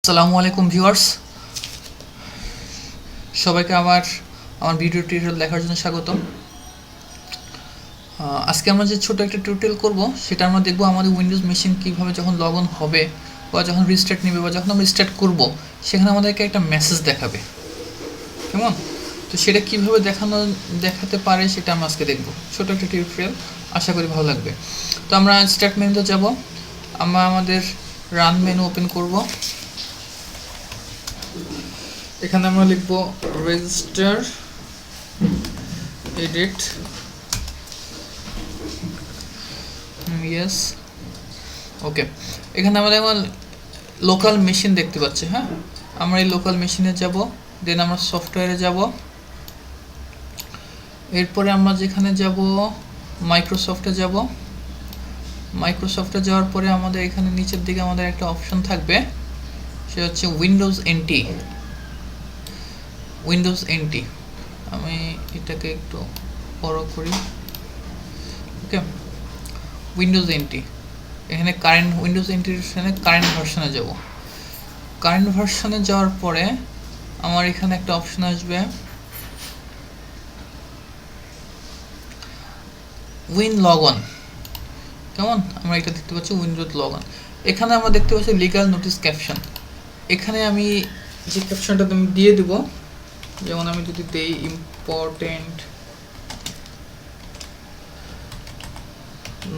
আসসালামু আলাইকুম ভিউয়ার্স, সবাইকে আমার ভিডিও টিউটোরিয়াল দেখার জন্য স্বাগতম। আজকে আমরা যে ছোট একটা টিউটোরিয়াল করব সেটা আমরা দেখব আমাদের উইন্ডোজ মেশিন কীভাবে যখন লগ অন হবে বা যখন রিস্টার্ট নেবে বা যখন আমরা রিস্টার্ট করব সেখানে আমাদেরকে একটা মেসেজ দেখাবে, কেমন? তো সেটা কীভাবে দেখাতে পারে সেটা আমরা আজকে দেখব। ছোট একটা টিউটোরিয়াল, আশা করি ভালো লাগবে। তো আমরা স্টার্ট মেনুতে যাব, আমরা আমাদের রান মেনু ওপেন করব। এখানে আমরা লিখব রেজিস্টার এডিট, ইয়েস, ওকে। এখানে আমরা যেমন লোকাল মেশিন দেখতে পাচ্ছি, হ্যাঁ, আমরা এই লোকাল মেশিনে যাব, দেন আমরা সফটওয়্যারে যাব, এরপরে আমরা যেখানে যাব মাইক্রোসফটে যাব। মাইক্রোসফটে যাওয়ার পরে আমাদের এখানে নিচের দিকে আমাদের একটা অপশন থাকবে, সে হচ্ছে উইন্ডোজ এনটি। উইন্ডোজ এনটি, আমি এটাকে একটু বড় করি, ওকে। উইন্ডোজ এনটি, এখানে কারেন্ট উইন্ডোজ এনটির এখানে কারেন্ট ভার্সনে যাব। কারেন্ট ভার্সনে যাওয়ার পরে আমার এখানে একটা অপশন আসবে উইন লগ অন, কেমন? আমরা এটা দেখতে পাচ্ছি উইন্ডোজ লগ অন। এখানে আমরা দেখতে পাচ্ছি লিগাল নোটিস ক্যাপশন। এখানে আমি যে ক্যাপশনটা আমি দিয়ে দিব, যেমন আমি যদি দেই important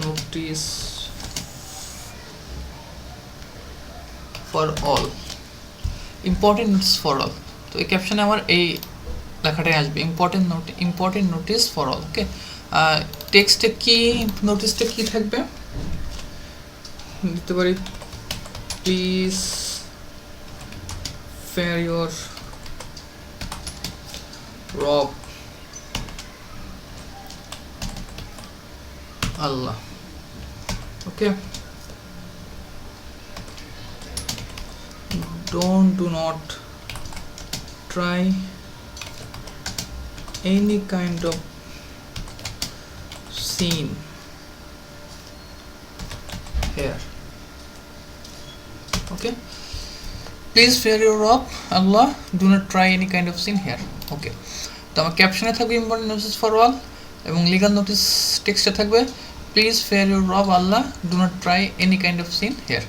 notice for all, important notice for all. তো এই ক্যাপশনে আমার এই লেখাটাই আসবে, ইম্পর্টেন্ট নোটিস ফর অল, ওকে। টেক্সটে কি নোটিসটা কি থাকবে দিতে পারি, প্লিজ ফেয়ার ইউর রব আল্লাহ, ওকে। do not try any kind of sin here, okay. Please fear your Rob Allah, do not try any kind of sin here, okay. তো আমার ক্যাপশনে থাকবে ইম্পর্টেন্ট নোটিস ফর অল এবং লিগাল নোটিস টেক্সটে থাকবে please fear your রব Allah, do not try any kind of sin here.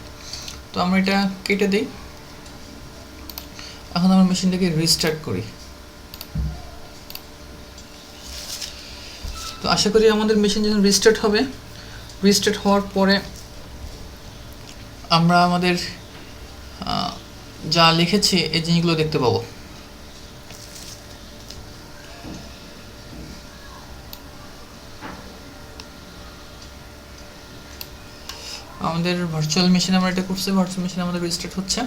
তো আমরা এটা কেটে দিই। এখন আমরা মেশিনটাকে রিস্টার্ট করি। তো আশা করি আমাদের মেশিন যখন রিস্টার্ট হবে, রিস্টার্ট হওয়ার পরে আমরা আমাদের যা লিখেছি এই জিনিসগুলো দেখতে পাবো। আমাদের ভার্চুয়াল মেশিন আমরা এটা করছি, ভার্চুয়াল মেশিন আমাদের রিস্টার্ট হচ্ছে।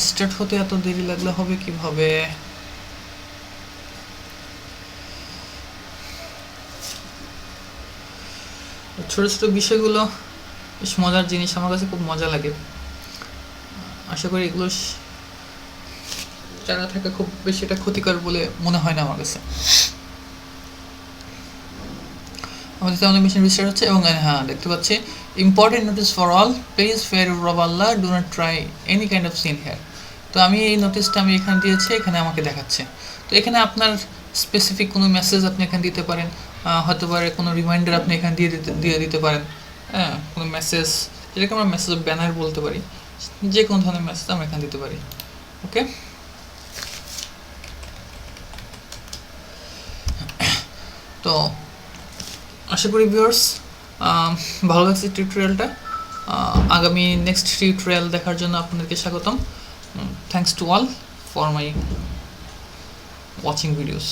স্টার্ট হতে এত দেরি লাগলে হবে কিভাবে? ছোট ছোট বিষয়গুলো বেশ মজার জিনিস, আমার কাছে খুব মজা লাগে। আশা করি এগুলো জানা থাকা খুব বেশি এটা ক্ষতিকর বলে মনে হয় না আমার কাছে। আমাদের মেশিন রিস্টার্ট হচ্ছে এবং হ্যাঁ দেখতে পাচ্ছি important notice for all, please fear your রব Allah, do not try any kind of sin here. তো আমি এই নোটিসটা আমি এখানে দিয়েছি, এখানে আমাকে দেখাচ্ছে। তো এখানে আপনার স্পেসিফিক কোনো মেসেজ আপনি এখানে দিতে পারেন, হতে পারে কোনো রিমাইন্ডার আপনি এখানে দিয়ে দিতে পারেন, হ্যাঁ, কোনো মেসেজ, যেটাকে আমরা মেসেজ ব্যানার বলতে পারি, যে কোনো ধরনের মেসেজ আমরা এখানে দিতে পারি, ওকে। তো আশা করি ভিউয়ার্স ভালো লাগছে টিউটোরিয়ালটা। আগামী নেক্সট টিউটোরিয়াল দেখার জন্য আপনাদেরকে স্বাগতম। Thanks to all for my watching videos.